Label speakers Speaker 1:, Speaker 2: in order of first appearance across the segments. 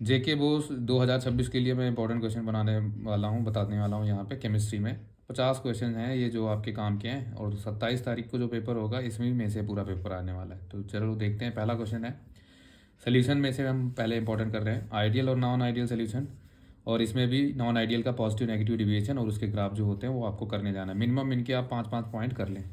Speaker 1: जेके बोस 2026 के लिए मैं इंपॉर्टेंट क्वेश्चन बताने वाला हूँ यहाँ पे केमिस्ट्री में 50 क्वेश्चन हैं ये जो आपके काम के हैं, और 27 तारीख को जो पेपर होगा इसमें में से पूरा पेपर आने वाला है। तो चलो देखते हैं। पहला क्वेश्चन है सोल्यूशन में से हम पहले इंपॉर्टेंट कर रहे हैं आइडियल और नॉन आइडियल सोल्यूशन, और इसमें भी नॉन आइडियल का पॉजिटिव नेगेटिव डिविएशन और उसके ग्राफ जो होते हैं वो आपको करने जाना है। मिनिमम इनके आप 5-5 पॉइंट कर लें।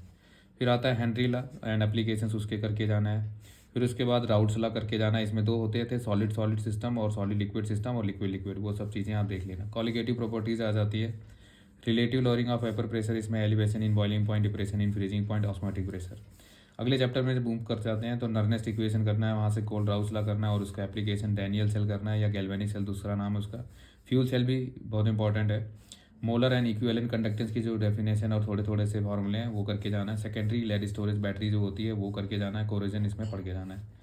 Speaker 1: फिर आता है हेनरी लॉ एंड एप्लीकेशंस, उसके करके जाना है। फिर उसके बाद राउट्स लॉ करके जाना है। इसमें दो होते थे, सॉलिड सॉलिड सिस्टम और सॉलिड लिक्विड सिस्टम और लिक्विड लिक्विड, वो सब चीज़ें आप देख लेना। कॉलिगेटिव प्रॉपर्टीज़ आ जाती है। Relative lowering of vapour pressure, इसमें elevation in boiling point, depression in freezing point, osmotic pressure. अगले चैप्टर में जब मूव कर जाते हैं तो नर्नेस्ट इक्वेशन करना है, वहाँ से कोल्ड राउस लॉ करना है और उसका एप्लीकेशन डैनियल सेल करना है या गैल्वेनिक सेल दूसरा नाम है उसका। फ्यूल सेल भी बहुत इंपॉर्टेंट है। मोलर एंड इक्विवेलेंट कंडक्टेंस की जो डेफिनेशन और थोड़े थोड़े से फॉर्मूले हैं वो करके जाना है। सेकेंडरी लेड स्टोरेज बैटरी जो होती है वो करके जाना है। कोरोजन इसमें पढ़ के जाना है।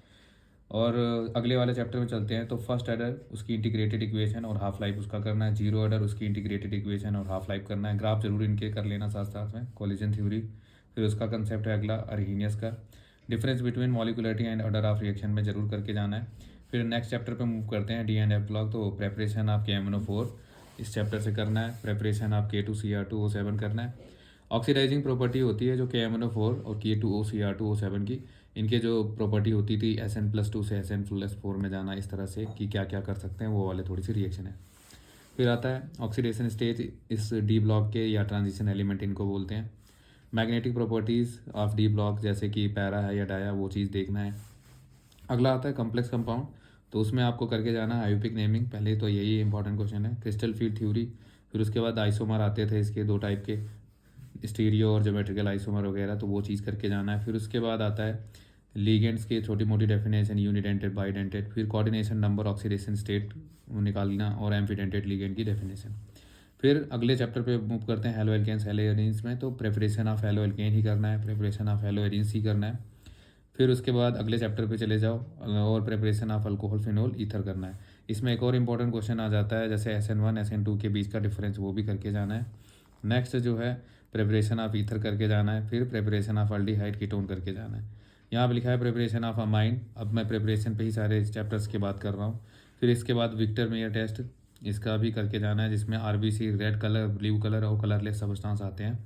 Speaker 1: और अगले वाले चैप्टर में चलते हैं तो फर्स्ट ऑर्डर उसकी इंटीग्रेटेड इक्वेशन और हाफ लाइफ उसका करना है। जीरो ऑर्डर उसकी इंटीग्रेटेड इक्वेशन और हाफ लाइफ करना है। ग्राफ जरूर इनके कर लेना साथ साथ में। कोलिजन थ्योरी फिर उसका कंसेप्ट है अगला अर्हीनियस का। Difference between molecularity and order of reaction में जरूर करके जाना है। फिर नेक्स्ट चैप्टर पे मूव करते हैं डी एंड एफ ब्लॉक। तो प्रेपरेशन ऑफ KMnO4 इस चैप्टर से करना है। प्रेपरेशन ऑफ K2Cr2O7 करना है। ऑक्सीडाइजिंग प्रॉपर्टी होती है जो KMnO4 और K2OCr2O7 की, इनके जो प्रॉपर्टी होती थी SN+2 से SN+4 में जाना, इस तरह से कि क्या क्या कर सकते हैं वो वाले थोड़ी सी रिएक्शन है। फिर आता है ऑक्सीडेशन स्टेज, इस डी ब्लॉक के या ट्रांजिशन एलिमेंट इनको बोलते हैं। Magnetic properties of D block जैसे कि पैरा है या डाया, वो चीज़ देखना है। अगला आता है कॉम्प्लेक्स कंपाउंड, तो उसमें आपको करके जाना है आयोपिक नेमिंग। पहले तो यही इंपॉर्टेंट क्वेश्चन है। क्रिस्टल फील्ड थ्योरी, फिर उसके बाद आइसोमर आते थे इसके दो टाइप के, स्टीरियो और ज्योमेट्रिकल आइसोमर वगैरह, तो वो चीज़ करके जाना है। फिर उसके बाद आता है लीगेंड्स की छोटी मोटी डेफिनेशन, यूनिडेंटेड बाईडेंटेड, फिर कोऑर्डिनेशन नंबर, ऑक्सीडेशन स्टेट निकालना और एम्फीडेंटेड लीगेंड की डेफिनेशन। फिर अगले चैप्टर पे मूव करते हैं हेलो एल्केन्स हेलो एरीन्स में। तो प्रेपरेशन ऑफ हेलो एल्केन ही करना है, प्रेपरेशन ऑफ हेलो एरीन्स ही करना है। फिर उसके बाद अगले चैप्टर पे चले जाओ और preparation of alcohol phenol ether करना है। इसमें एक और इंपॉर्टेंट क्वेश्चन आ जाता है जैसे SN1 SN2 के बीच का डिफरेंस, वो भी करके जाना है। नेक्स्ट जो है प्रेपरेशन ऑफ ईथर करके जाना है। फिर प्रेपरेशन ऑफ अल्डिहाइड कीटोन करके जाना है। यहाँ पे लिखा है प्रेपरेशन ऑफ अमाइन। अब मैं प्रेपरेशन पे ही सारे चैप्टर्स की बात कर रहा हूँ। फिर इसके बाद विक्टर मेयर टेस्ट, इसका भी करके जाना है, जिसमें RBC red colour, blue colour और कलरलेस सब्सटेंस आते हैं।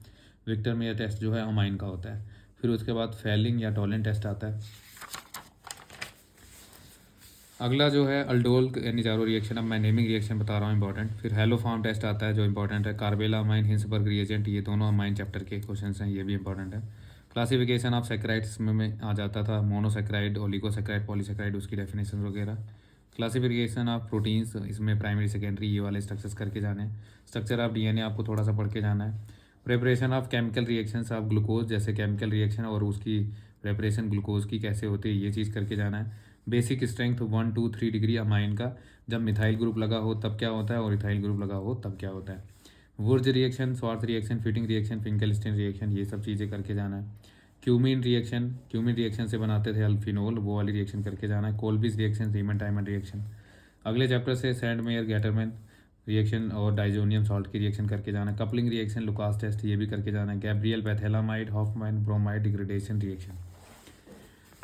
Speaker 1: विक्टर मेयर टेस्ट जो है अमाइन का होता है। फिर उसके बाद फेलिंग या टोलेंट टेस्ट आता है। अगला जो है अल्डोल निजारो रिएक्शन, अब मैं नेमिंग रिएक्शन बता रहा हूँ इंपॉर्टेंट। फिर हेलो फॉर्म टेस्ट आता है जो इंपॉर्टेंट है। कार्बेला अमाइन, हिंसबर्ग रिएजेंट, ये दोनों अमाइन चैप्टर के क्वेश्चन हैं, ये भी इंपॉर्टेंट है। क्लासिफिकेशन ऑफ सेक्राइड्स में आ जाता था, मोनोसेक्राइड, ओलिगोसेक्राइड, पॉलीसेक्राइड, उसकी डेफिनेशन वगैरह। क्लासिफिकेशन ऑफ प्रोटीन्स, इसमें प्राइमरी सेकेंडरी ये वाले स्ट्रक्चर्स करके जाने हैं। स्ट्रक्चर ऑफ DNA आपको थोड़ा सा पढ़ के जाना है। Preparation of chemical reactions of glucose, जैसे केमिकल रिएक्शन और उसकी प्रेपरेशन ग्लूकोज की कैसे होती है, ये चीज़ करके जाना है। बेसिक स्ट्रेंथ 1, 2, 3 डिग्री अमाइन का, जब मिथाइल ग्रुप लगा हो तब क्या होता है और इथाइल ग्रुप लगा हो तब क्या होता है। वुर्ज रिएक्शन, स्वार्थ reaction, fitting reaction, Finkelstein reaction, ये सब चीज़ें करके जाना है। क्यूमीन रिएक्शन से बनाते थे अल्फिनोल, वो वाली रिएक्शन करके जाना है। कोल्बिस रिएक्शन, रीमन टाइमन रिएक्शन। अगले चैप्टर से सैंडमेयर गैटरमैन रिएक्शन और डाइजोनियम सॉल्ट की रिएक्शन करके जाना है। कपलिंग रिएक्शन, लुकास टेस्ट, ये भी करके जाना है। Gabriel phthalimide, Hoffmann bromide degradation reaction.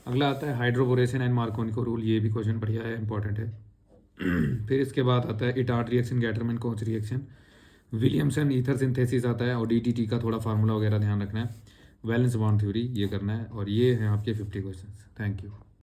Speaker 1: अगला आता है हाइड्रोबोरेशन एंड मार्कोनिको रूल, ये भी क्वेश्चन बढ़िया है, इंपॉर्टेंट है। फिर इसके बाद आता है Etard reaction, Gattermann coach reaction, Williamson ether synthesis आता है, और DDT का थोड़ा फार्मूला वगैरह ध्यान रखना है। वैलेंस बॉन्ड थ्योरी ये करना है, और ये हैं आपके 50 क्वेश्चन। Thank you.